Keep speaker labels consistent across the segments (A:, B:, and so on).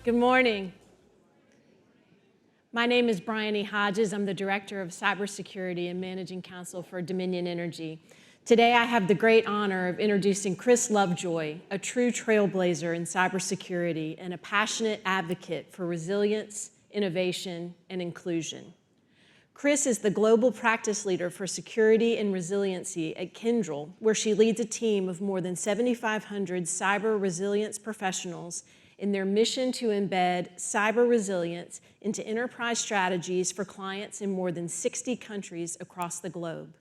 A: Good morning. My name is Bryony Hodges. I'm the Director of Cybersecurity and Managing Counsel for Dominion Energy. Today, I have the great honor of introducing Kris Lovejoy, a true trailblazer in cybersecurity and a passionate advocate for resilience, innovation, and inclusion. Kris is the Global Practice Leader for Security and Resiliency at Kyndryl, where she leads a team of more than 7,500 cyber resilience professionals in their mission to embed cyber resilience into enterprise strategies for clients in more than 60 countries across the globe.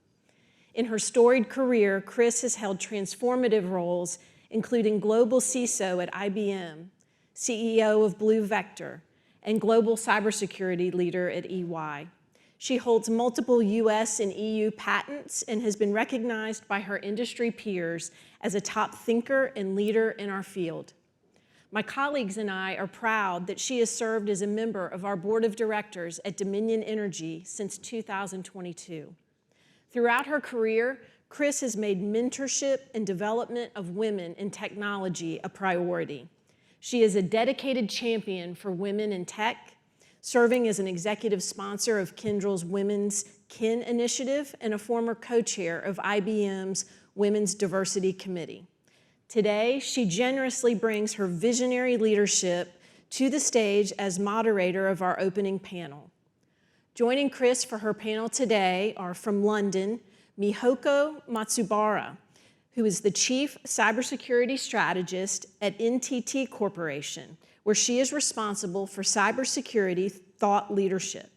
A: In her storied career, Kris has held transformative roles, including Global CISO at IBM, CEO of Blue Vector, and Global Cybersecurity Leader at EY. She holds multiple US and EU patents and has been recognized by her industry peers as a top thinker and leader in our field. My colleagues and I are proud that she has served as a member of our board of directors at Dominion Energy since 2022. Throughout her career, Kris has made mentorship and development of women in technology a priority. She is a dedicated champion for women in tech, serving as an executive sponsor of Kyndryl's Women's KIN initiative and a former co-chair of IBM's Women's Diversity Committee. Today, she generously brings her visionary leadership to the stage as moderator of our opening panel. Joining Kris for her panel today are from London, Mihoko Matsubara, who is the Chief Cybersecurity Strategist at NTT Corporation, where she is responsible for cybersecurity thought leadership.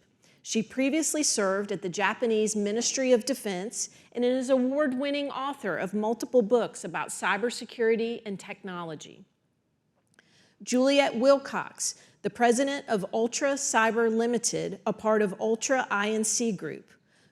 A: She previously served at the Japanese Ministry of Defense and is an award-winning author of multiple books about cybersecurity and technology. Juliette Wilcox, the president of Ultra Cyber Limited, a part of Ultra Inc. Group.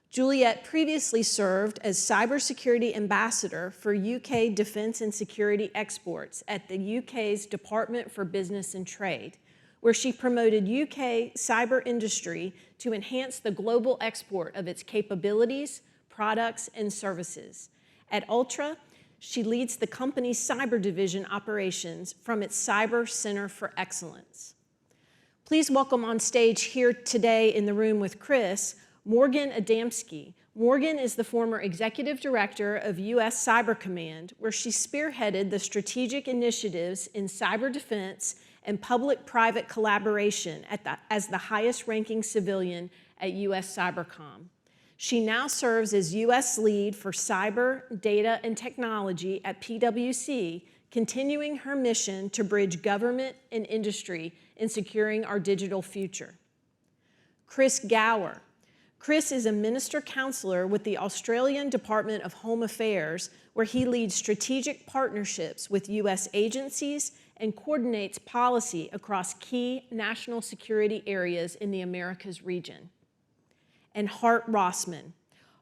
A: Juliette previously served as cybersecurity ambassador for UK defense and security exports at the UK's Department for Business and Trade, where she promoted UK cyber industry to enhance the global export of its capabilities, products, and services. At Ultra, she leads the company's cyber division operations from its Cyber Center for Excellence. Please welcome on stage here today in the room with Kris, Morgan Adamski. Morgan is the former executive director of U.S. Cyber Command, where she spearheaded the strategic initiatives in cyber defense and public-private collaboration as the highest-ranking civilian at U.S. Cybercom. She now serves as U.S. lead for cyber, data, and technology at PwC, continuing her mission to bridge government and industry in securing our digital future. Kris Gower. Kris is a minister counselor with the Australian Department of Home Affairs, where he leads strategic partnerships with U.S. agencies and coordinates policy across key national security areas in the Americas region. And Hart Rossman.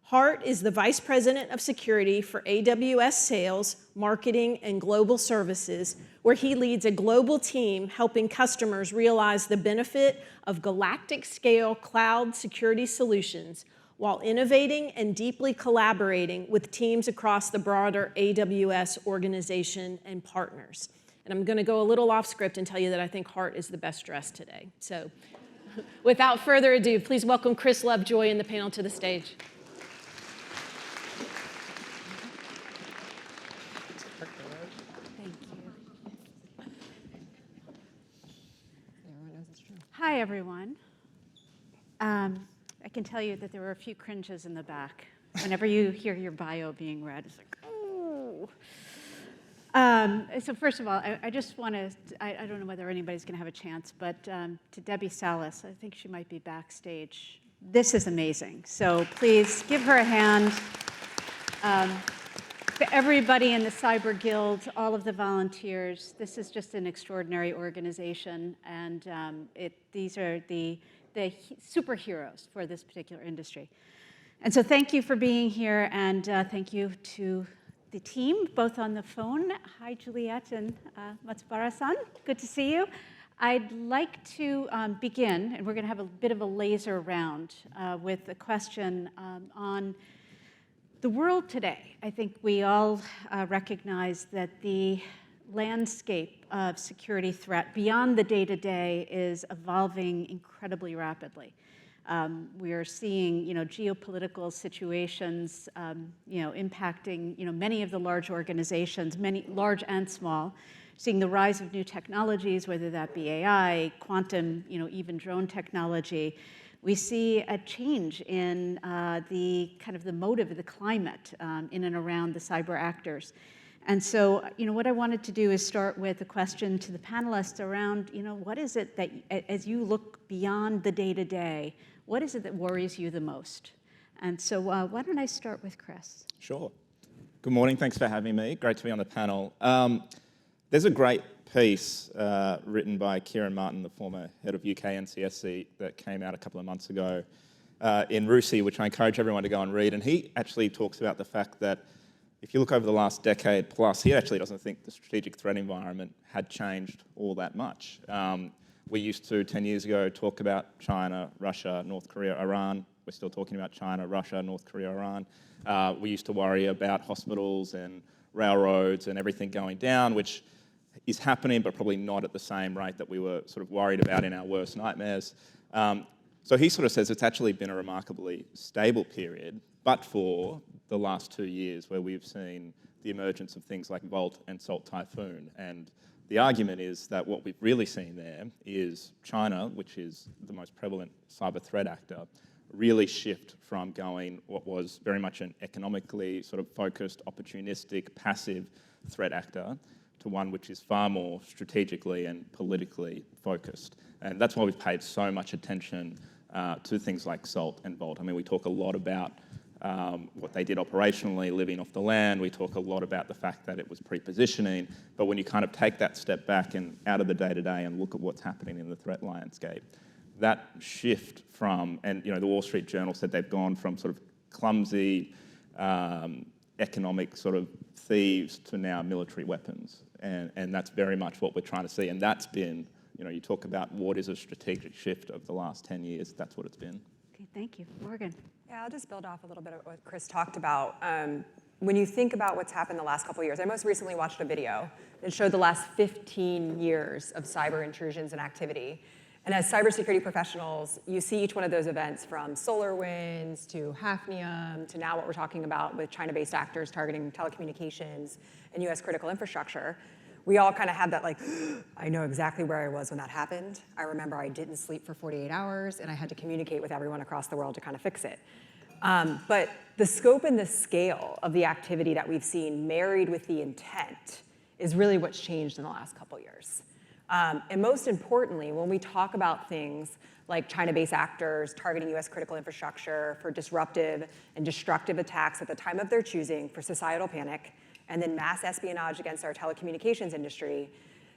A: Hart is the Vice President of Security for AWS Sales, Marketing, and Global Services, where he leads a global team helping customers realize the benefit of galactic-scale cloud security solutions while innovating and deeply collaborating with teams across the broader AWS organization and partners. And I'm going to go a little off script and tell you that I think Hart is the best dressed today. So without further ado, please welcome Kris Lovejoy and the panel to the stage.
B: Hi, everyone. I can tell you that there were a few cringes in the back. Whenever you hear your bio being read, it's like, oh. So first of all, I just want to, I don't know whether anybody's going to have a chance, but to Debbie Salas, I think she might be backstage. This is amazing. So please give her a hand. To everybody in the Cyber Guild, all of the volunteers, this is just an extraordinary organization, and these are the superheroes for this particular industry. And so thank you for being here, and thank you to the team, both on the phone. Hi, Juliette and Matsubara-san. Good to see you. I'd like to begin, and we're going to have a bit of a laser round with a question on the world today. I think we all recognize that the landscape of security threat beyond the day-to-day is evolving incredibly rapidly. We are seeing, geopolitical situations, impacting, many of the large organizations, many large and small, seeing the rise of new technologies, whether that be AI, quantum, even drone technology. We see a change in the kind of the motive of the climate in and around the cyber actors. And so, what I wanted to do is start with a question to the panelists around, what is it that, as you look beyond the day-to-day, what is it that worries you the most? And so why don't I start with Kris?
C: Sure. Good morning. Thanks for having me. Great to be on the panel. There's a great piece written by Kieran Martin, the former head of UK NCSC, that came out a couple of months ago in RUSI, which I encourage everyone to go and read. And he actually talks about the fact that if you look over the last decade plus, he actually doesn't think the strategic threat environment had changed all that much. We used to, 10 years ago, talk about China, Russia, North Korea, Iran. We're still talking about China, Russia, North Korea, Iran. We used to worry about hospitals and railroads and everything going down, which is happening, but probably not at the same rate that we were sort of worried about in our worst nightmares. So he sort of says it's actually been a remarkably stable period, but for the last 2 years where we've seen the emergence of things like Volt and Salt Typhoon. And the argument is that what we've really seen there is China, which is the most prevalent cyber threat actor, really shift from going what was very much an economically sort of focused, opportunistic, passive threat actor to one which is far more strategically and politically focused. And that's why we've paid so much attention to things like Salt and Volt. I mean, we talk a lot about what they did operationally, living off the land. We talk a lot about the fact that it was pre-positioning. But when you kind of take that step back and out of the day-to-day and look at what's happening in the threat landscape, that shift from, and the Wall Street Journal said they've gone from sort of clumsy economic sort of thieves to now military weapons. And that's very much what we're trying to see. And that's been, you talk about what is a strategic shift of the last 10 years, that's what it's been.
B: Okay, thank you. Morgan.
D: Yeah, I'll just build off a little bit of what Kris talked about. When you think about what's happened the last couple of years, I most recently watched a video that showed the last 15 years of cyber intrusions and activity. And as cybersecurity professionals, you see each one of those events from SolarWinds to Hafnium to now what we're talking about with China-based actors targeting telecommunications and US critical infrastructure. We all kind of have that I know exactly where I was when that happened. I remember I didn't sleep for 48 hours and I had to communicate with everyone across the world to kind of fix it. But the scope and the scale of the activity that we've seen married with the intent is really what's changed in the last couple years. And most importantly, when we talk about things like China-based actors targeting US critical infrastructure for disruptive and destructive attacks at the time of their choosing for societal panic, and then mass espionage against our telecommunications industry,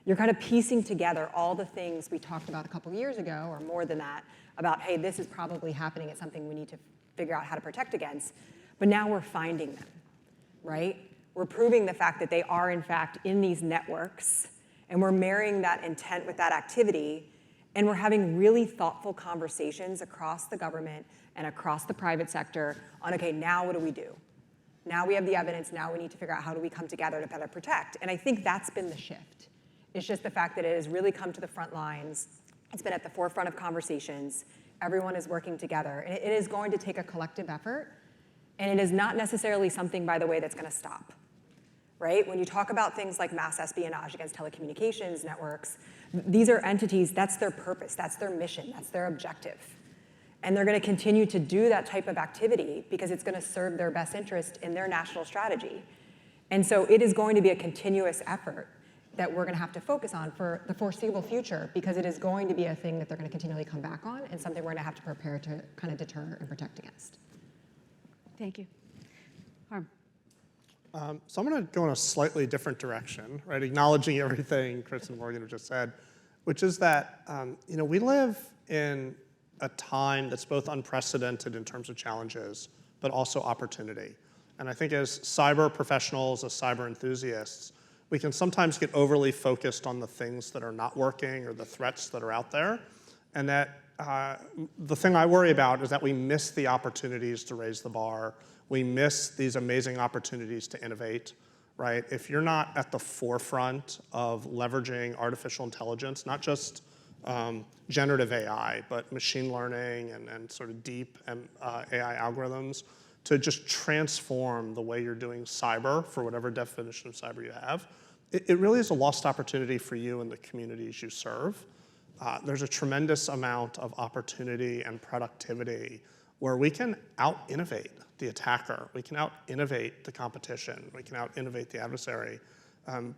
D: you're kind of piecing together all the things we talked about a couple years ago, or more than that, about, hey, this is probably happening, it's something we need to figure out how to protect against. But now we're finding them, right? We're proving the fact that they are, in fact, in these networks, and we're marrying that intent with that activity, and we're having really thoughtful conversations across the government and across the private sector on, okay, now what do we do? Now we have the evidence, now we need to figure out how do we come together to better protect. And I think that's been the shift. It's just the fact that it has really come to the front lines. It's been at the forefront of conversations. Everyone is working together. And it is going to take a collective effort. And it is not necessarily something, by the way, that's going to stop, right? When you talk about things like mass espionage against telecommunications networks, these are entities, that's their purpose, that's their mission, that's their objective. And they're going to continue to do that type of activity because it's going to serve their best interest in their national strategy. And so it is going to be a continuous effort that we're going to have to focus on for the foreseeable future because it is going to be a thing that they're going to continually come back on and something we're going to have to prepare to kind of deter and protect against.
B: Thank you. Harm.
E: So I'm going to go in a slightly different direction, right? Acknowledging everything Kris and Morgan have just said, which is that we live in a time that's both unprecedented in terms of challenges, but also opportunity. And I think as cyber professionals, as cyber enthusiasts, we can sometimes get overly focused on the things that are not working or the threats that are out there. And that the thing I worry about is that we miss the opportunities to raise the bar. We miss these amazing opportunities to innovate, right? If you're not at the forefront of leveraging artificial intelligence, not just generative AI, but machine learning and sort of deep AI algorithms to just transform the way you're doing cyber for whatever definition of cyber you have, it really is a lost opportunity for you and the communities you serve. There's a tremendous amount of opportunity and productivity where we can out-innovate the attacker, we can out-innovate the competition, we can out-innovate the adversary,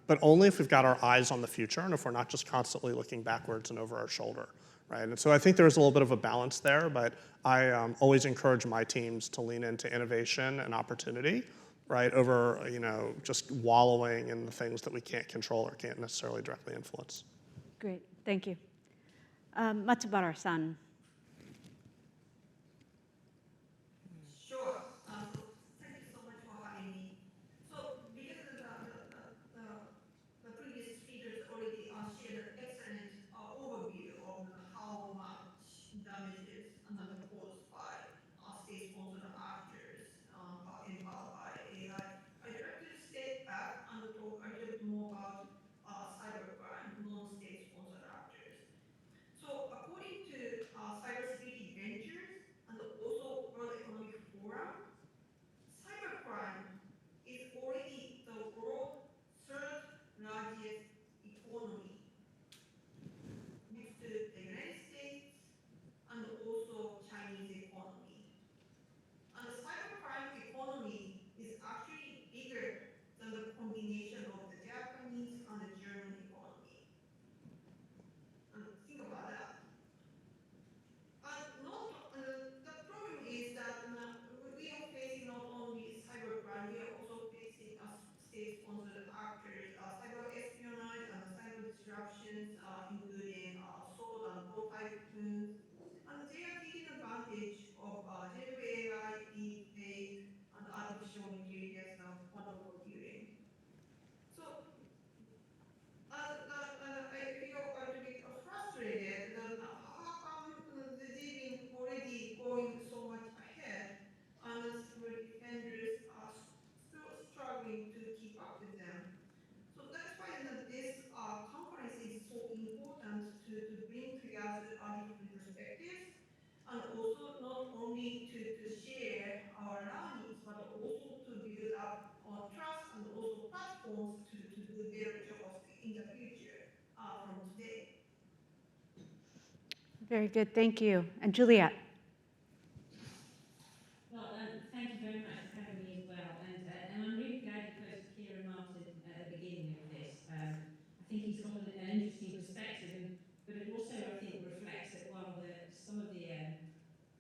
E: but only if we've got our eyes on the future and if we're not just constantly looking backwards and over our shoulder, right? And so I think there's a little bit of a balance there, but I always encourage my teams to lean into innovation and opportunity, right, over just wallowing in the things that we can't control or can't necessarily directly influence.
B: Great, thank you. Matsubara-san.
F: Sure. Thank you so much for having me. So because the previous speakers already shared an excellent overview of how much damages caused by state-sponsored actors empowered by AI, I'd like to step back and talk a little bit more about cybercrime, non-state-sponsored actors. So according to Cybersecurity Ventures and also World Economic Forum, cybercrime is already the world's third largest economy, next to the United States and also Chinese economy. And the cybercrime economy is actually bigger than the combination of the Japanese and the German economy. And think about that. The problem is that we are facing not only cybercrime, we are also facing state-sponsored actors, cyber espionage and cyber disruptions, including sword and bow typhoons. And they are taking advantage of generative AI, deep fake, and artificial intelligence and quantum computing. So I feel a little bit frustrated that how come they've been already going so much ahead and the security defenders are still struggling to keep up with them. So that's why this conference is so important to bring together different perspectives and also not only to share our learnings, but also to build up trust and also platforms to do better jobs in the future from today.
B: Very good, thank you. And Juliette.
G: Well, thank you very much for having me as well. And I'm really glad you quoted Kieran Martin at the beginning of this. I think he's got an interesting perspective, but it also, I think, reflects that while some of the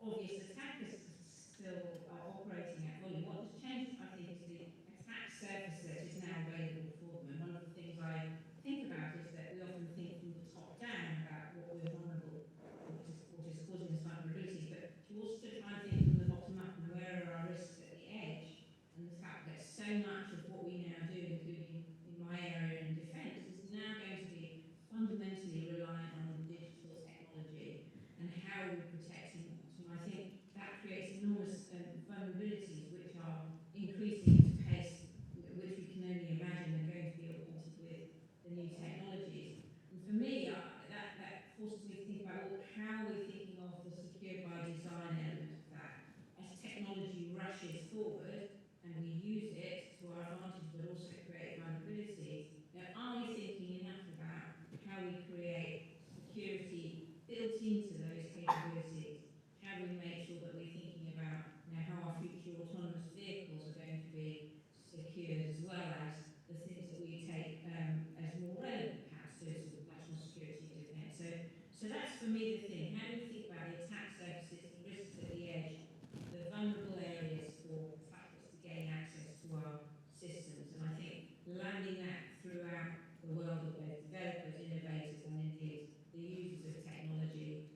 G: obvious attackers still are operating at volume, what has changed, I think, is the attack surface that is now available for them. And one of the things I think about is that we often think from the top down about what we're vulnerable, what is causing us vulnerabilities, but to also try and think from the bottom up and where are our risks at the edge, and the fact that so much of what we now do, including in my area in defence, is now going to be fundamentally reliant on digital technology and how we're protecting that. And I think that creates enormous vulnerabilities which are increasing at a pace which we can only imagine are going to be augmented with the new technologies. And for me, that forces me to think about, well, how are we thinking of the secure by design element of that? As technology rushes forward and we use it to our advantage but also create vulnerabilities, are we thinking enough about how we create security built into those capabilities? How do we make sure that we're thinking about how our future autonomous vehicles are going to be secured, as well as the things that we take as more relevant, perhaps, to sort of national security and defence. So that's for me the thing. How do we think about the attack surfaces, the risks at the edge, the vulnerable areas for attackers to gain access to our systems? And I think landing that throughout the world of both developers, innovators, and indeed the users of technology,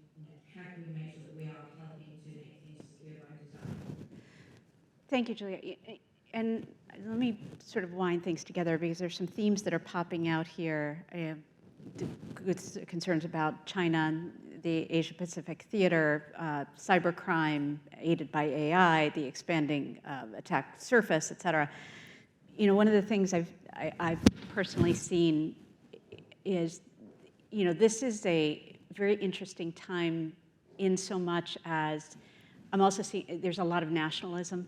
G: how can we make sure that we are helping to make things secure by design?
B: Thank you, Julia. And let me sort of wind things together because there's some themes that are popping out here. With concerns about China, the Asia-Pacific theater, cybercrime aided by AI, the expanding attack surface, et cetera. one of the things I've personally seen is, this is a very interesting time in so much as I'm also seeing there's a lot of nationalism,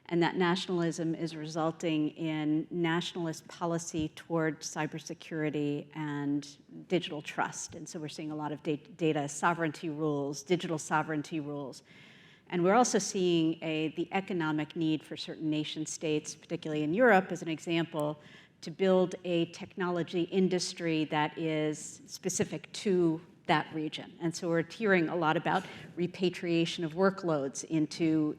B: and that nationalism is resulting in nationalist policy toward cybersecurity and digital trust. And so we're seeing a lot of data sovereignty rules, digital sovereignty rules. And we're also seeing the economic need for certain nation states, particularly in Europe as an example, to build a technology industry that is specific to that region. And so we're hearing a lot about repatriation of workloads into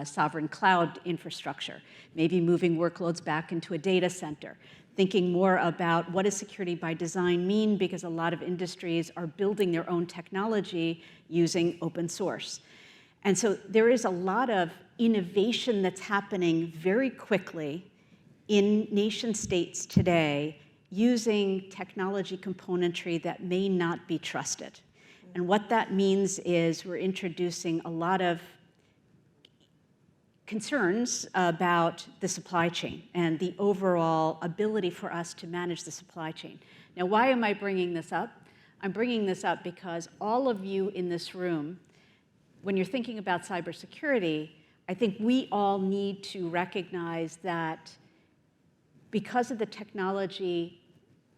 B: sovereign cloud infrastructure, maybe moving workloads back into a data center, thinking more about what does security by design mean, because a lot of industries are building their own technology using open source. And so there is a lot of innovation that's happening very quickly in nation states today using technology componentry that may not be trusted. And what that means is we're introducing a lot of concerns about the supply chain and the overall ability for us to manage the supply chain. Now, why am I bringing this up? I'm bringing this up because all of you in this room, when you're thinking about cybersecurity, I think we all need to recognize that because of the technology,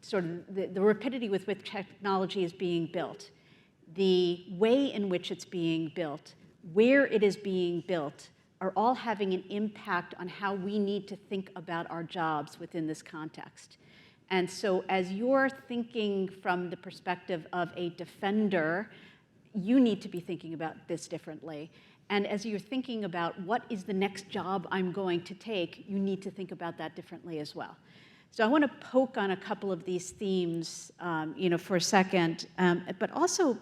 B: sort of the rapidity with which technology is being built, the way in which it's being built, where it is being built, are all having an impact on how we need to think about our jobs within this context. And so as you're thinking from the perspective of a defender, you need to be thinking about this differently. And as you're thinking about what is the next job I'm going to take, you need to think about that differently as well. So I want to poke on a couple of these themes, for a second, but also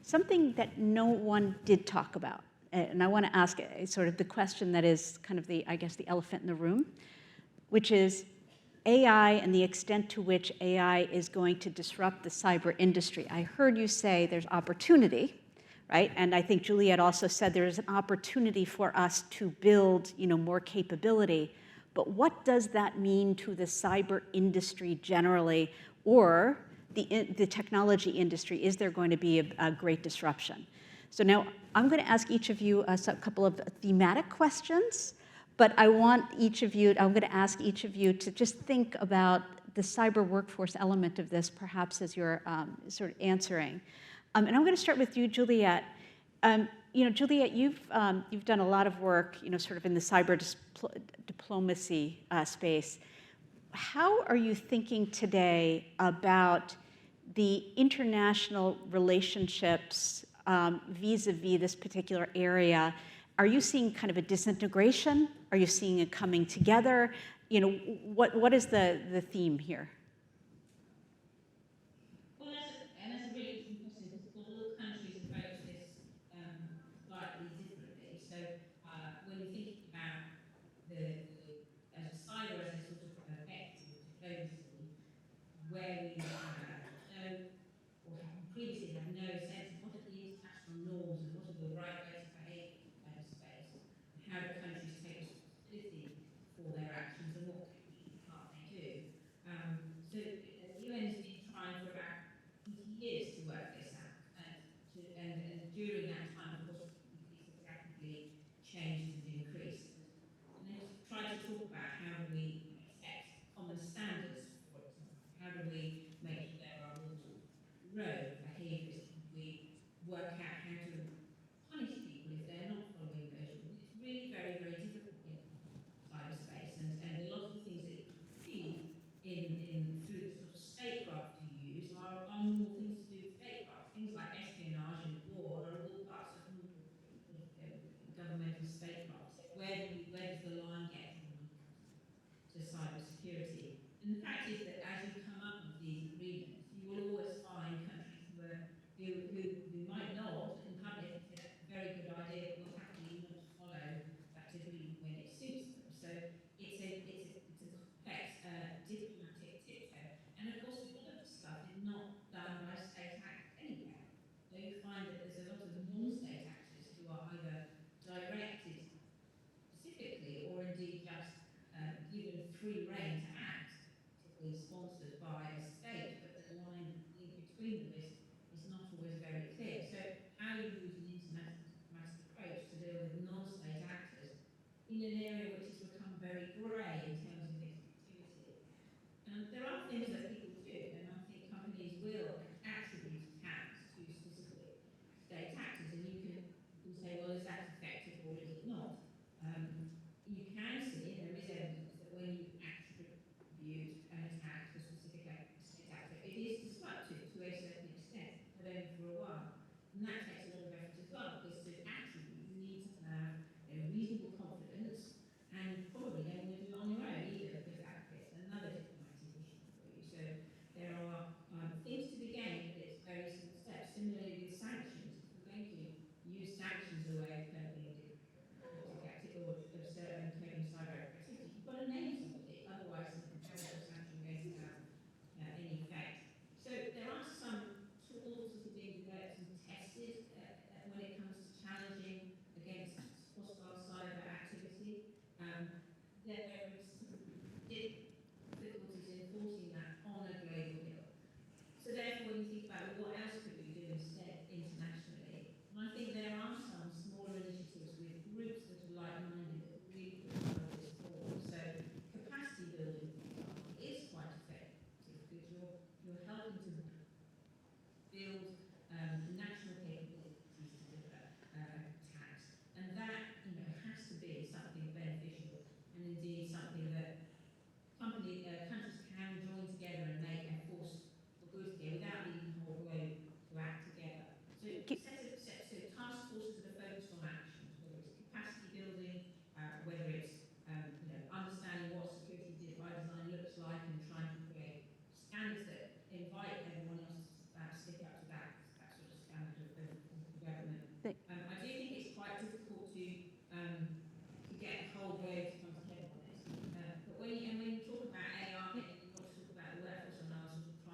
B: something that no one did talk about. And I want to ask sort of the question that is kind of the elephant in the room, which is AI and the extent to which AI is going to disrupt the cyber industry. I heard you say there's opportunity, right? And I think Juliette also said there is an opportunity for us to build, more capability. But what does that mean to the cyber industry generally, or the technology industry? Is there going to be a great disruption? So now I'm going to ask each of you a couple of thematic questions, but I'm going to ask each of you to just think about the cyber workforce element of this, perhaps as you're sort of answering. And I'm going to start with you, Juliette. Juliette, you've done a lot of work, sort of in the cyber diplomacy space. How are you thinking today about the international relationships vis-a-vis this particular area? Are you seeing kind of a disintegration? Are you seeing it coming together? What is the theme here?
G: Well, that's a really interesting question, because of course all countries approach this slightly differently. So when you're thinking about as a cyber as a sort of vector of diplomacy, where we no, or previously had no sense of what are the international norms and what are the right way to behave in cyberspace, and how do countries take responsibility for their actions, and what can we and can't they do. an area which has become very grey in terms of its activity. There are things that people do, and I think companies will attribute tax to specific state actors, and you can say, well, is that effective or is it not? You can see, and there is evidence, that when you attribute an attack to a specific state actor, it is disruptive to a certain extent, but only for a while. And that takes a lot of effort as well, because to attribute, you need to have reasonable confidence, and probably don't want to do it on your own either, because that creates another diplomatic issue for you. So there are things to be gained, but it's very small steps. Similarly with sanctions, if we're going to use sanctions as a way of curbing or curbing cyber activity, you've got to name somebody, otherwise the comparative sanction is going to have any effect. So there are some tools that are being developed and tested when it comes to challenging against hostile cyber activity. There are some difficulties in enforcing that on a global level. So therefore, when you think about what else could we do instead internationally, and I think there are some smaller initiatives with groups that are like-minded that really put some of this forward. So capacity building, for example, is quite effective because you're helping to build national capabilities to deliver tax, and that has to be something beneficial and indeed something that countries can join together and make a force for good together without needing the whole globe to act together. So task forces that are focused on actions, whether it's capacity building, whether it's understanding what security by design looks like and trying to create standards that invite everyone else to stick up to that sort of standard of development. I do think it's quite difficult to get the whole globe to come together on this. But when you talk about AI, and you want to talk about the workforce, and I'll sort of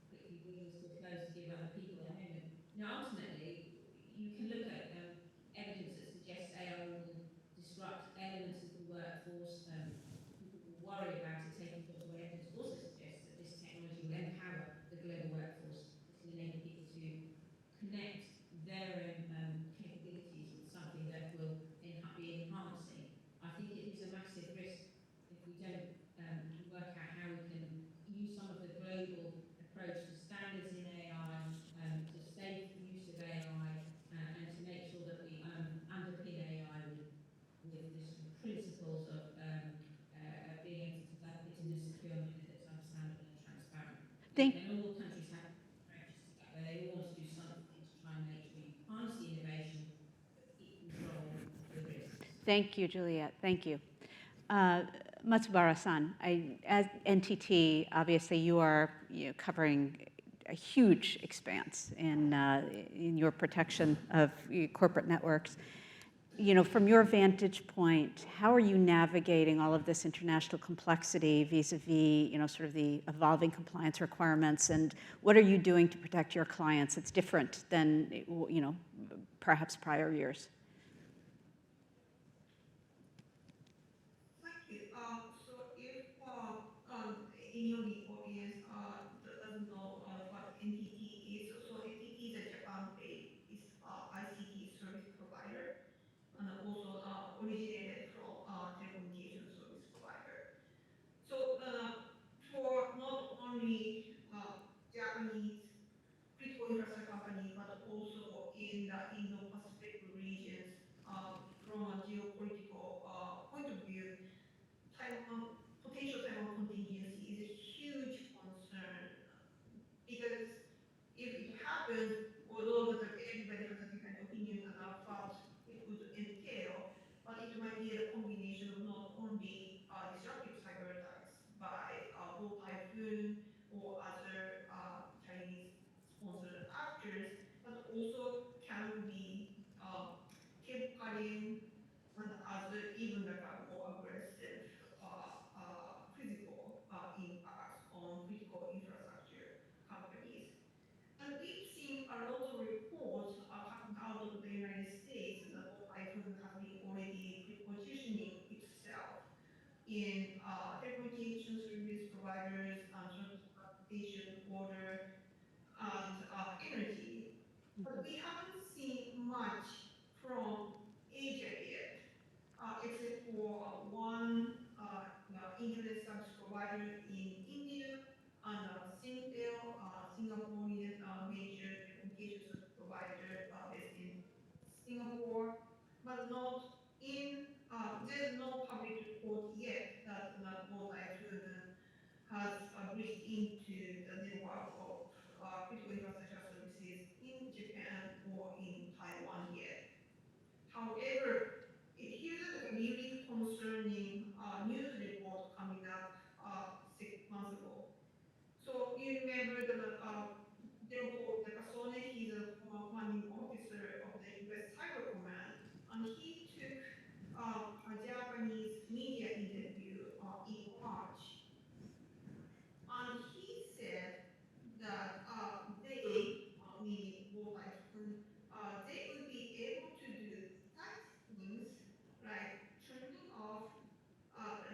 G: quickly bring this to a close to give other people a moment. Ultimately, you can look at evidence that suggests AI will disrupt elements of the workforce. People will worry about it taking jobs away. Evidence also suggests that this technology will empower the global workforce. This will enable people to connect their own capabilities with something that will be enhancing. I think it is a massive risk if we don't work out how we can use some of the global approach to standards in AI, to safe use of AI, and to make sure that we underpin AI with the sort of principles of being able to develop it in a secure manner that's understandable and transparent. And all countries have approaches to that, where they all want to do something to try and make sure you harness the innovation, but keep control of the risks.
B: Thank you, Juliette. Thank you. Matsubara-san, as NTT, obviously you are covering a huge expanse in your protection of corporate networks. From your vantage point, how are you navigating all of this international complexity vis-a-vis, sort of the evolving compliance requirements, and what are you doing to protect your clients? It's different than, perhaps prior years.
F: Thank you. So if any of the audience doesn't know what NTT is, so NTT is a Japan-based ICT service provider, and also originated from telecommunication service provider. So for not only Japanese critical infrastructure companies, but also in the Indo-Pacific regions, from a geopolitical point of view, potential Taiwan contingency is a huge concern, because if it happens, although that everybody has a different opinion about what it would entail, but it might be a combination of not only disruptive cyber attacks by both Typhoon or other Chinese-sponsored actors, but also can be cable cutting and other even like a more aggressive physical impacts on critical infrastructure companies. And we've seen a lot of reports coming out of the United States that Typhoon has been already positioning itself in telecommunication service providers and transportation, water, and energy. But we haven't seen much from Asia yet, except for internet service provider in India, and Singtel, Singaporean major telecommunication service provider based in Singapore, but not in, there's no public report yet that Go Typhoon has breached into the network of critical infrastructure services in Japan or in Taiwan yet. However, here's a really concerning news report coming up 6 months ago. So you remember the Leopold Nakasone, he's a former commanding officer of the US Cyber Command, and he took a Japanese media interview in March. And he said that they, meaning Go Typhoon, they would be able to do such things like turning off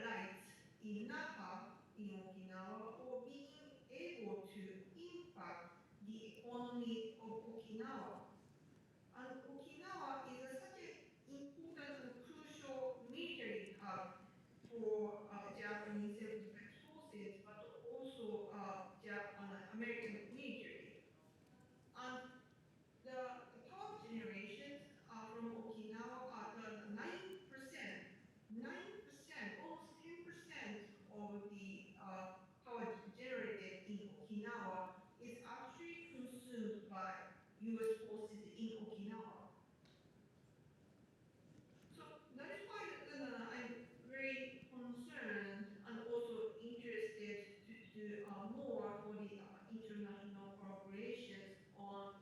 F: lights in Naha, in Okinawa, or being able to impact the economy of Okinawa. And Okinawa is such an important and crucial military hub for Japanese self-defense forces, but also American military. And the power generation from Okinawa are the 9%, almost 10% of the power generated in Okinawa is actually consumed by US forces in Okinawa. So that is why I'm very concerned and also interested to do more for the international collaborations on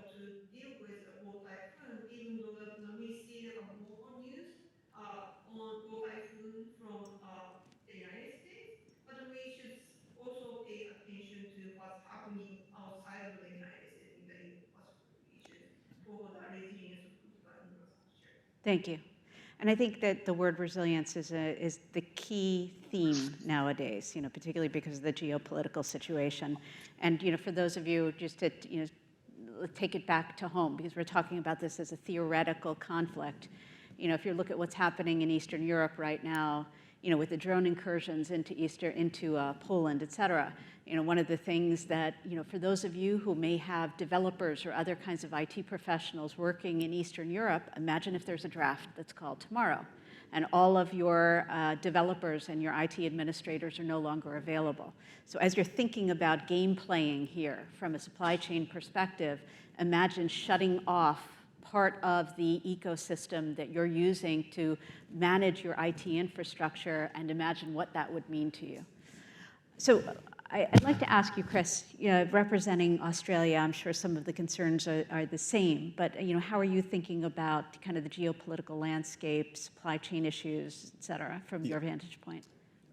F: to deal with the Go Typhoon, even though that we see more news on Go Typhoon from the United States, but we should also pay attention to what's happening outside of the United States in the Indo-Pacific region for the resilience of critical infrastructure.
B: Thank you. And I think that the word resilience is the key theme nowadays, particularly because of the geopolitical situation. And, for those of you, just to, take it back to home, because we're talking about this as a theoretical conflict. If you look at what's happening in Eastern Europe right now, with the drone incursions into Poland, et cetera, one of the things that, for those of you who may have developers or other kinds of IT professionals working in Eastern Europe, imagine if there's a draft that's called tomorrow, and all of your developers and your IT administrators are no longer available. So as you're thinking about game playing here from a supply chain perspective, imagine shutting off part of the ecosystem that you're using to manage your IT infrastructure, and imagine what that would mean to you. So I'd like to ask you, Kris, representing Australia, I'm sure some of the concerns are the same, but how are you thinking about kind of the geopolitical landscape, supply chain issues, et cetera, from your vantage point?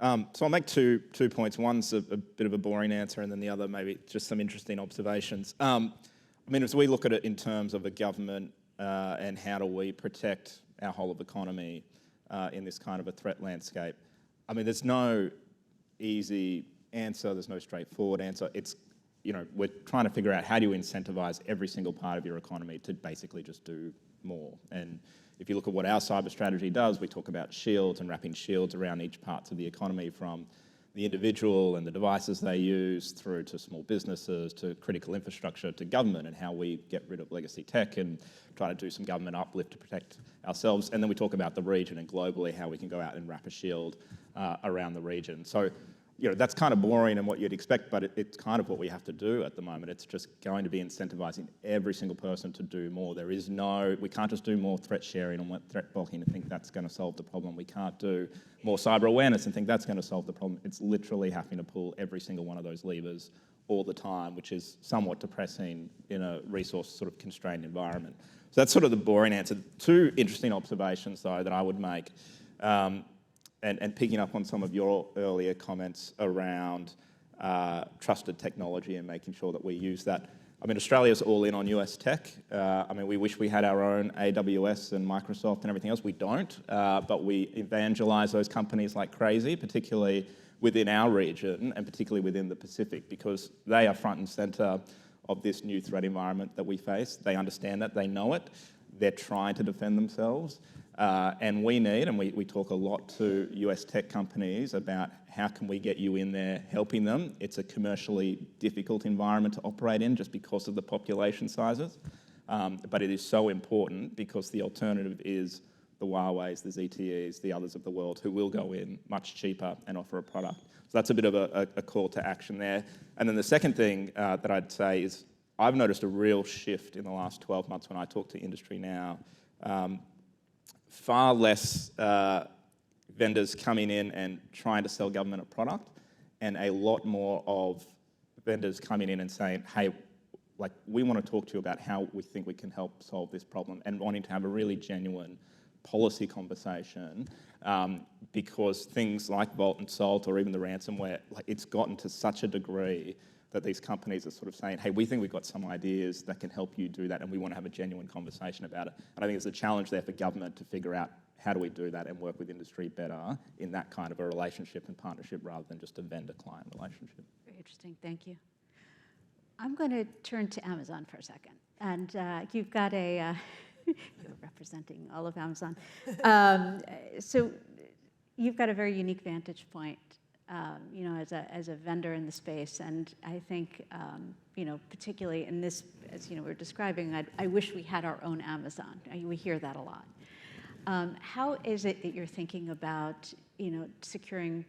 C: So I'll make two points. One's a bit of a boring answer, and then the other maybe just some interesting observations. As we look at it in terms of a government and how do we protect our whole of economy in this kind of a threat landscape, there's no easy answer, there's no straightforward answer. It's, we're trying to figure out how do you incentivize every single part of your economy to basically just do more. And if you look at what our cyber strategy does, we talk about shields and wrapping shields around each part of the economy, from the individual and the devices they use through to small businesses, to critical infrastructure, to government, and how we get rid of legacy tech and try to do some government uplift to protect ourselves. And then we talk about the region and globally how we can go out and wrap a shield around the region. So, that's kind of boring and what you'd expect, but it's kind of what we have to do at the moment. It's just going to be incentivizing every single person to do more. We can't just do more threat sharing and threat blocking and think that's going to solve the problem. We can't do more cyber awareness and think that's going to solve the problem. It's literally having to pull every single one of those levers all the time, which is somewhat depressing in a resource sort of constrained environment. So that's sort of the boring answer. Two interesting observations, though, that I would make. And picking up on some of your earlier comments around trusted technology and making sure that we use that. Australia's all in on US tech. We wish we had our own AWS and Microsoft and everything else. We don't, but we evangelize those companies like crazy, particularly within our region and particularly within the Pacific, because they are front and center of this new threat environment that we face. They understand that, they know it. They're trying to defend themselves. And we need, and we talk a lot to US tech companies about how can we get you in there helping them. It's a commercially difficult environment to operate in just because of the population sizes. But it is so important because the alternative is the Huawei's, the ZTEs, the others of the world who will go in much cheaper and offer a product. So that's a bit of a call to action there. And then the second thing that I'd say is I've noticed a real shift in the last 12 months when I talk to industry now. Far less vendors coming in and trying to sell government a product, and a lot more of vendors coming in and saying, hey, like, we want to talk to you about how we think we can help solve this problem, and wanting to have a really genuine policy conversation, because things like Vault and Salt or even the ransomware, like, it's gotten to such a degree that these companies are sort of saying, hey, we think we've got some ideas that can help you do that, and we want to have a genuine conversation about it. And I think there's a challenge there for government to figure out how do we do that and work with industry better in that kind of a relationship and partnership rather than just a vendor-client relationship.
B: Very interesting, thank you. I'm going to turn to Amazon for a second. And you've got a, you're representing all of Amazon. So you've got a very unique vantage point, you know, as a vendor in the space. And I think, you know, particularly in this, as you know, we're describing, I wish we had our own Amazon. We hear that a lot. How is it that you're thinking about, you know, securing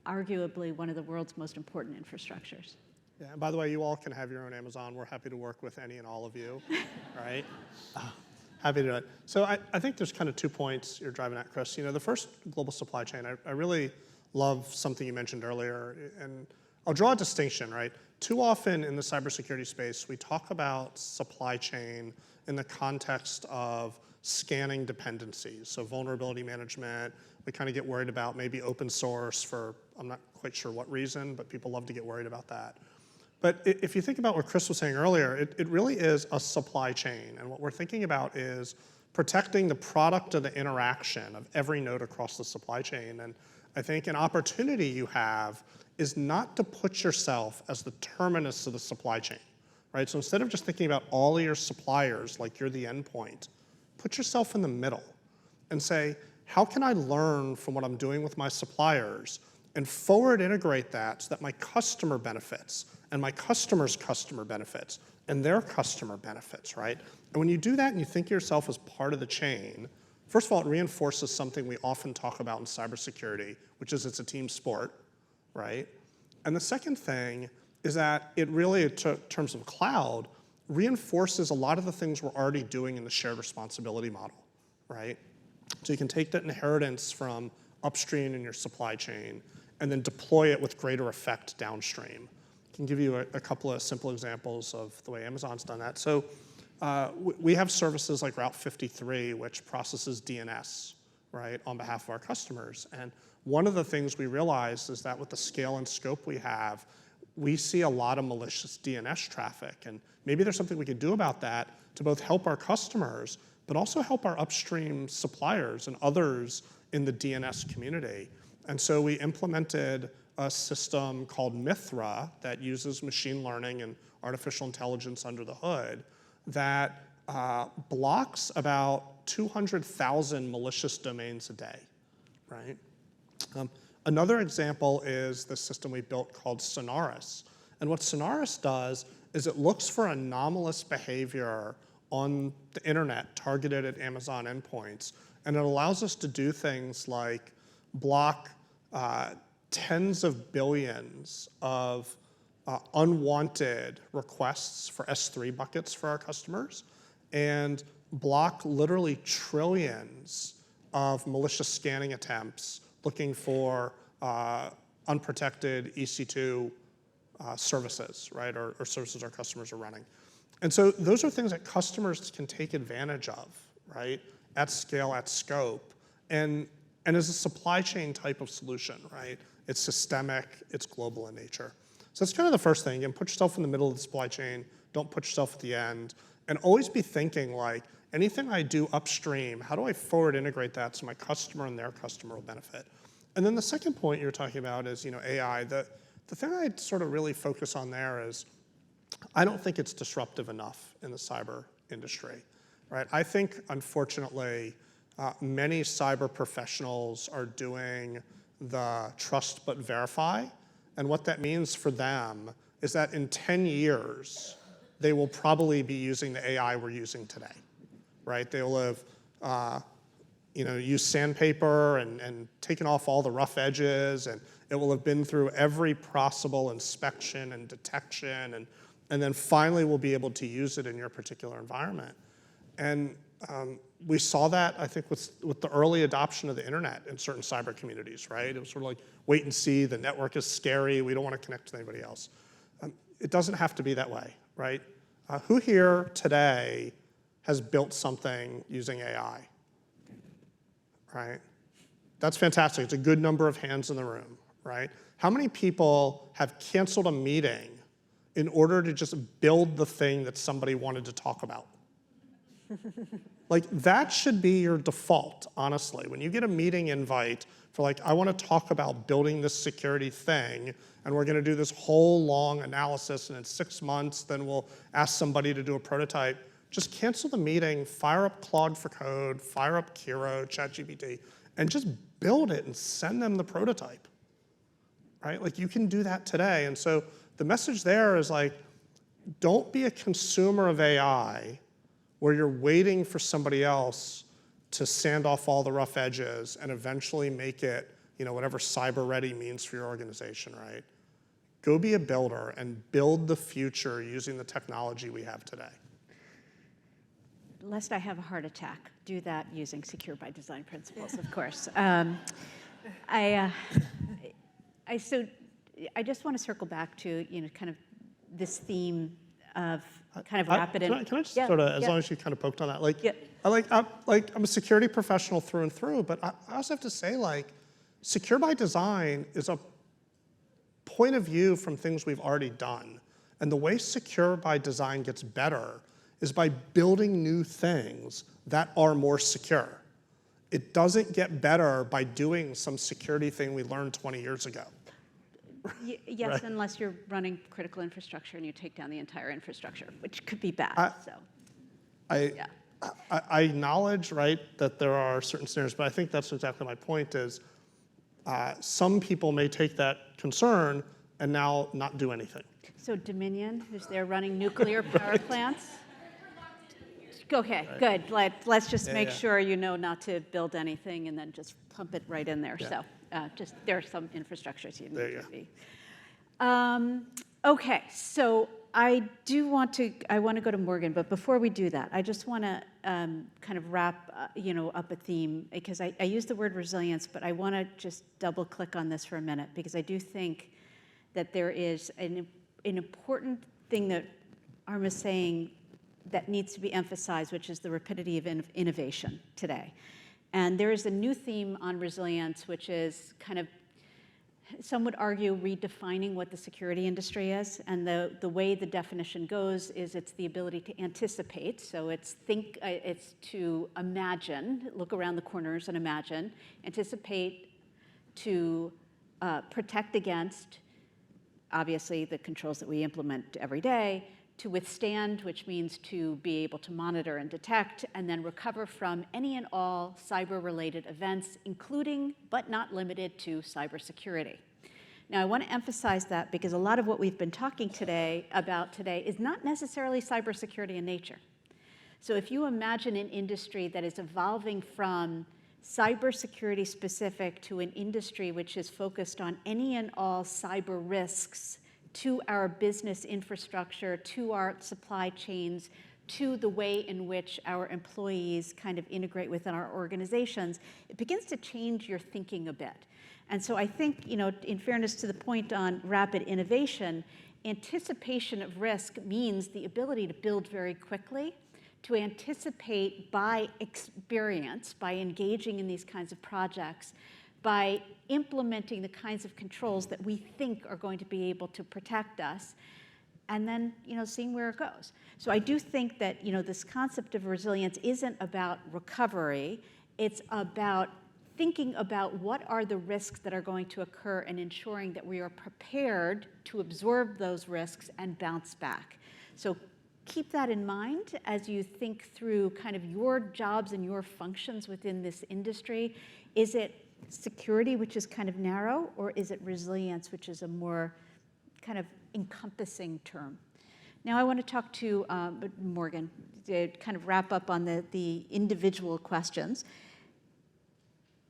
B: arguably one of the world's most important infrastructures?
E: Yeah, and by the way, you all can have your own Amazon. We're happy to work with any and all of you, right? Happy to do it. So I think there's kind of 2 points you're driving at, Kris. You know, the first, global supply chain. I really love something you mentioned earlier, and I'll draw a distinction, right? Too often in the cybersecurity space, we talk about supply chain in the context of scanning dependencies, so vulnerability management. We kind of get worried about maybe open source for, I'm not quite sure what reason, but people love to get worried about that. But if you think about what Kris was saying earlier, it really is a supply chain. And what we're thinking about is protecting the product of the interaction of every node across the supply chain. And I think an opportunity you have is not to put yourself as the terminus of the supply chain, right? So instead of just thinking about all of your suppliers like you're the endpoint, put yourself in the middle and say, how can I learn from what I'm doing with my suppliers and forward integrate that so that my customer benefits and my customer's customer benefits and their customer benefits, right? And when you do that and you think of yourself as part of the chain, first of all, it reinforces something we often talk about in cybersecurity, which is it's a team sport, right? And the second thing is that it really, in terms of cloud, reinforces a lot of the things we're already doing in the shared responsibility model, right? So you can take that inheritance from upstream in your supply chain and then deploy it with greater effect downstream. I can give you a couple of simple examples of the way Amazon's done that. So we have services like Route 53, which processes DNS, right, on behalf of our customers. And one of the things we realized is that with the scale and scope we have, we see a lot of malicious DNS traffic. And maybe there's something we could do about that to both help our customers, but also help our upstream suppliers and others in the DNS community. And so we implemented a system called Mithra that uses machine learning and artificial intelligence under the hood that blocks about 200,000 malicious domains a day, right? Another example is the system we built called Sonaris. And what Sonaris does is it looks for anomalous behavior on the internet targeted at Amazon endpoints. And it allows us to do things like block tens of billions of unwanted requests for S3 buckets for our customers and block literally trillions of malicious scanning attempts looking for unprotected EC2 services, right, or services our customers are running. And so those are things that customers can take advantage of, right, at scale, at scope, and as a supply chain type of solution, right? It's systemic, it's global in nature. So that's kind of the first thing. And put yourself in the middle of the supply chain. Don't put yourself at the end. And always be thinking like, anything I do upstream, how do I forward integrate that so my customer and their customer will benefit? And then the second point you're talking about is, you know, AI. The thing I'd sort of really focus on there is, I don't think it's disruptive enough in the cyber industry, right? I think, unfortunately, many cyber professionals are doing the trust but verify. And what that means for them is that in 10 years, they will probably be using the AI we're using today, right? They will have used sandpaper and taken off all the rough edges, and it will have been through every possible inspection and detection, and then finally will be able to use it in your particular environment. And we saw that, I think, with the early adoption of the internet in certain cyber communities, right? It was sort of like, wait and see, the network is scary, we don't want to connect to anybody else. It doesn't have to be that way, right? Who here today has built something using AI, right? That's fantastic. It's a good number of hands in the room, right? How many people have canceled a meeting in order to just build the thing that somebody wanted to talk about? Like, that should be your default, honestly. When you get a meeting invite for like, I want to talk about building this security thing, and we're going to do this whole long analysis, and in 6 months, then we'll ask somebody to do a prototype. Just cancel the meeting, fire up Claude for Code, fire up Kiro, ChatGPT, and just build it and send them the prototype, right? Like, you can do that today. And so the message there is like, don't be a consumer of AI where you're waiting for somebody else to sand off all the rough edges and eventually make it, whatever cyber ready means for your organization, right? Go be a builder and build the future using the technology we have today.
B: Lest I have a heart attack, do that using secure by design principles, of course. So I just want to circle back to, kind of this theme of kind of rapid.
E: Can I just sort of, as long as you kind of poked on that, I'm a security professional through and through, but I also have to say, like, secure by design is a point of view from things we've already done. And the way secure by design gets better is by building new things that are more secure. It doesn't get better by doing some security thing we learned 20 years ago.
B: Yes, right. Unless you're running critical infrastructure and you take down the entire infrastructure, which could be bad.
E: I acknowledge, right, that there are certain scenarios, but I think that's exactly my point is some people may take that concern and now not do anything.
B: So Dominion, who's there running nuclear power plants? Okay, right. Good. Let's just make sure you know not to build anything and then just pump it right in there. Yeah. So just there are some infrastructures you need to be. Okay, so I want to go to Morgan, but before we do that, I just want to kind of wrap up a theme, because I use the word resilience, but I want to just double click on this for a minute, because I do think that there is an important thing that Arm is saying that needs to be emphasized, which is the rapidity of innovation today. And there is a new theme on resilience, which is kind of, some would argue, redefining what the security industry is. And the way the definition goes is it's the ability to anticipate. So it's to imagine, look around the corners and imagine, anticipate, to protect against, obviously, the controls that we implement every day, to withstand, which means to be able to monitor and detect, and then recover from any and all cyber-related events, including, but not limited to, cybersecurity. Now, I want to emphasize that because a lot of what we've been talking about today is not necessarily cybersecurity in nature. So if you imagine an industry that is evolving from cybersecurity specific to an industry which is focused on any and all cyber risks to our business infrastructure, to our supply chains, to the way in which our employees kind of integrate within our organizations, it begins to change your thinking a bit. And so I think, in fairness to the point on rapid innovation, anticipation of risk means the ability to build very quickly, to anticipate by experience, by engaging in these kinds of projects, by implementing the kinds of controls that we think are going to be able to protect us, and then seeing where it goes. So I do think that this concept of resilience isn't about recovery. It's about thinking about what are the risks that are going to occur and ensuring that we are prepared to absorb those risks and bounce back. So keep that in mind as you think through kind of your jobs and your functions within this industry. Is it security, which is kind of narrow, or is it resilience, which is a more kind of encompassing term? Now I want to talk to Morgan to kind of wrap up on the individual questions.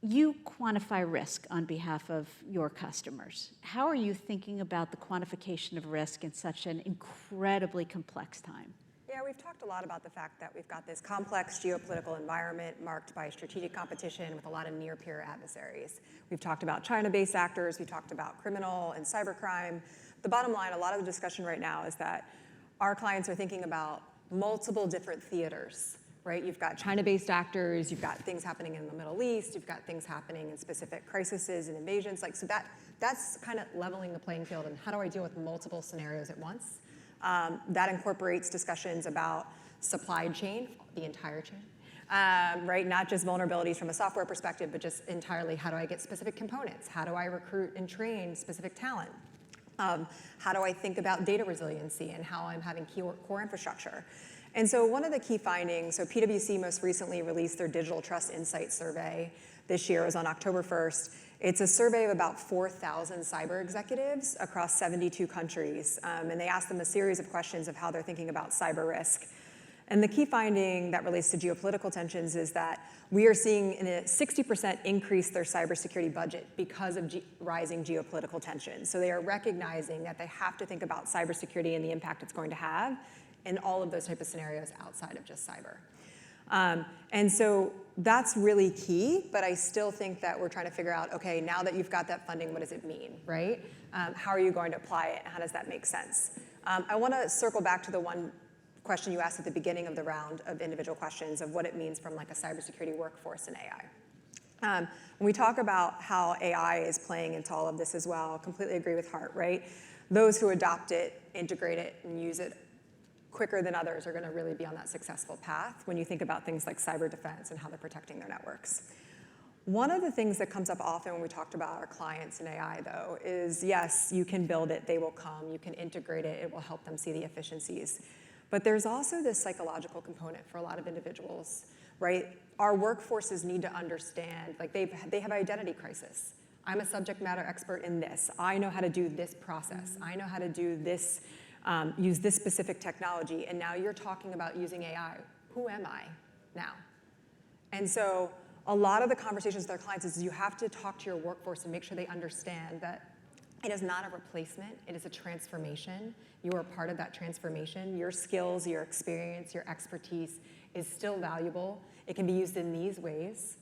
B: You quantify risk on behalf of your customers. How are you thinking about the quantification of risk in such an incredibly complex time?
D: Yeah, we've talked a lot about the fact that we've got this complex geopolitical environment marked by strategic competition with a lot of near-peer adversaries. We've talked about China-based actors, we've talked about criminal and cybercrime. The bottom line, a lot of the discussion right now is that our clients are thinking about multiple different theaters, right? You've got China-based actors, you've got things happening in the Middle East, you've got things happening in specific crises and invasions. So that's kind of leveling the playing field, and how do I deal with multiple scenarios at once? That incorporates discussions about supply chain, the entire chain, right? Not just vulnerabilities from a software perspective, but just entirely how do I get specific components? How do I recruit and train specific talent? How do I think about data resiliency and how I'm having core infrastructure? And so one of the key findings, so PwC most recently released their Digital Trust Insight Survey this year. It was on October 1st. It's a survey of about 4,000 cyber executives across 72 countries. And they asked them a series of questions of how they're thinking about cyber risk. And the key finding that relates to geopolitical tensions is that we are seeing a 60% increase their cybersecurity budget because of rising geopolitical tensions. So they are recognizing that they have to think about cybersecurity and the impact it's going to have in all of those type of scenarios outside of just cyber. And so that's really key, but I still think that we're trying to figure out, okay, now that you've got that funding, what does it mean, right? How are you going to apply it, and how does that make sense? I want to circle back to the one question you asked at the beginning of the round of individual questions of what it means from like a cybersecurity workforce and AI. When we talk about how AI is playing into all of this as well, completely agree with Hart, right? Those who adopt it, integrate it, and use it quicker than others are going to really be on that successful path when you think about things like cyber defense and how they're protecting their networks. One of the things that comes up often when we talked about our clients in AI, though, is yes, you can build it, they will come, you can integrate it, it will help them see the efficiencies. But there's also this psychological component for a lot of individuals, right? Our workforces need to understand, like they have identity crisis. I'm a subject matter expert in this. I know how to do this process. I know how to do this, use this specific technology, and now you're talking about using AI. Who am I now? And so a lot of the conversations with our clients is you have to talk to your workforce and make sure they understand that it is not a replacement, it is a transformation. You are part of that transformation. Your skills, your experience, your expertise is still valuable. It can be used in these ways.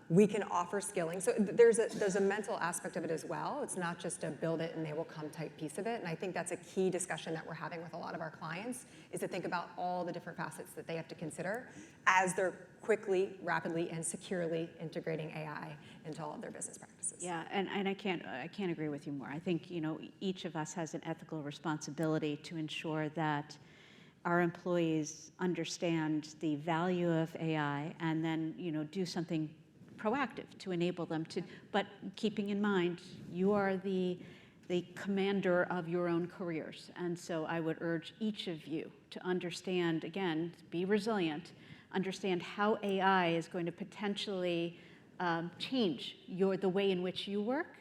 D: We can offer skilling. So there's a mental aspect of it as well. It's not just a build it and they will come type piece of it. And I think that's a key discussion that we're having with a lot of our clients is to think about all the different facets that they have to consider as they're quickly, rapidly, and securely integrating AI into all of their business practices.
B: Yeah, and I can't agree with you more. I think each of us has an ethical responsibility to ensure that our employees understand the value of AI and then do something proactive to enable them to, but keeping in mind you are the commander of your own careers. And so I would urge each of you to understand, again, be resilient, understand how AI is going to potentially change the way in which you work,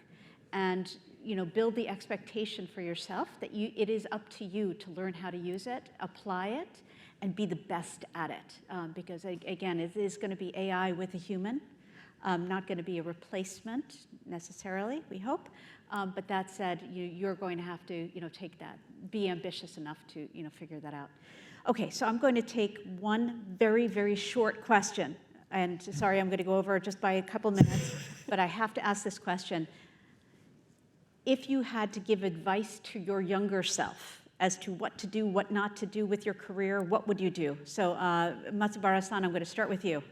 B: and build the expectation for yourself that it is up to you to learn how to use it, apply it, and be the best at it. Because again, it is going to be AI with a human, not going to be a replacement necessarily, we hope. But that said, you're going to have to take that, be ambitious enough to figure that out. Okay, so I'm going to take one very, very short question. And sorry, I'm going to go over just by a couple minutes, but I have to ask this question. If you had to give advice to your younger self as to what to do, what not to do with your career, what would you do? So Matsubara-san, I'm going to start with you.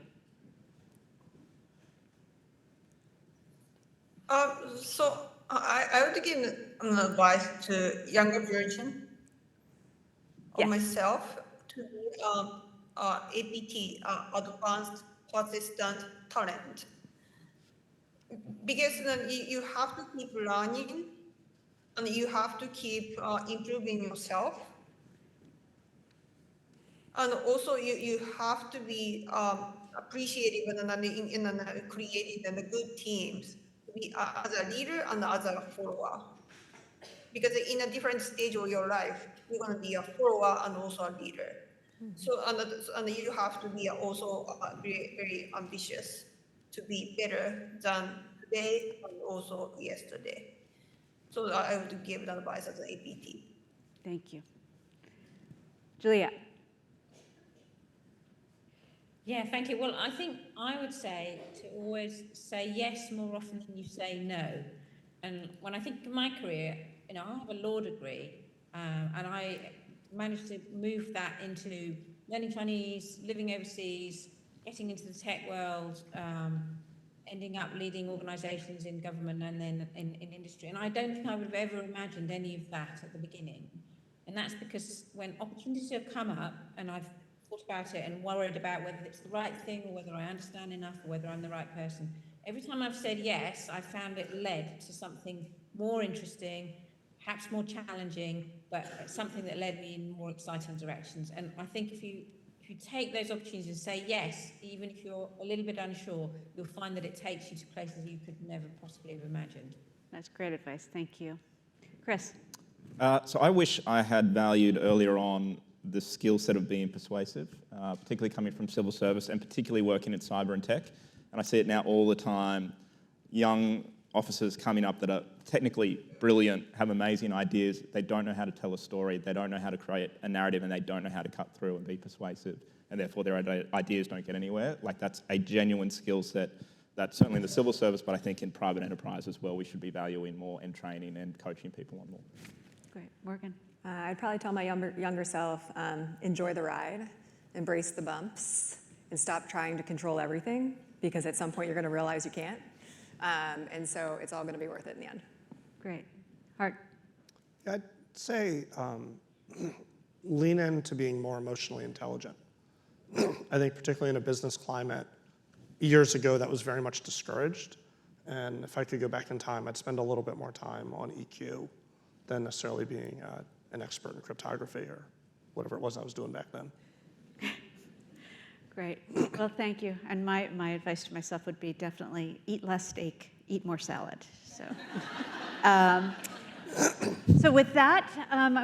F: So I would give an advice to younger version of myself to APT, Advanced Persistent Talent. Because you have to keep learning and you have to keep improving yourself. And also you have to be appreciative and creating and the good teams to be as a leader and as a follower. Because in a different stage of your life, you're going to be a follower and also a leader. So and you have to be also very, very ambitious to be better than today and also yesterday. So I would give that advice as an APT.
B: Thank you. Juliette.
G: Yeah, thank you. Well, I think I would say to always say yes more often than you say no. And when I think of my career, I have a law degree, and I managed to move that into learning Chinese, living overseas, getting into the tech world, ending up leading organizations in government and then in industry. And I don't think I would have ever imagined any of that at the beginning. And that's because when opportunities have come up and I've thought about it and worried about whether it's the right thing or whether I understand enough or whether I'm the right person, every time I've said yes, I found it led to something more interesting, perhaps more challenging, but something that led me in more exciting directions. And I think if you take those opportunities and say yes, even if you're a little bit unsure, you'll find that it takes you to places you could never possibly have imagined.
B: That's great advice. Thank you. Kris.
C: So I wish I had valued earlier on the skill set of being persuasive, particularly coming from civil service and particularly working in cyber and tech. And I see it now all the time. Young officers coming up that are technically brilliant, have amazing ideas. They don't know how to tell a story. They don't know how to create a narrative, and they don't know how to cut through and be persuasive. And therefore, their ideas don't get anywhere. Like, that's a genuine skill set that certainly in the civil service, but I think in private enterprise as well, we should be valuing more and training and coaching people on more.
B: Great. Morgan.
D: I'd probably tell my younger self, enjoy the ride, embrace the bumps, and stop trying to control everything, because at some point you're going to realize you can't. And so it's all going to be worth it in the end.
B: Great. Hart.
E: I'd say lean into being more emotionally intelligent. I think particularly in a business climate, years ago that was very much discouraged. And if I could go back in time, I'd spend a little bit more time on EQ than necessarily being an expert in cryptography or whatever it was I was doing back then.
B: Great. Well, thank you. And my advice to myself would be definitely eat less steak, eat more salad. So, so with that,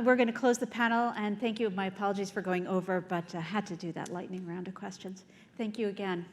B: we're going to close the panel. And thank you. My apologies for going over, but had to do that lightning round of questions. Thank you again.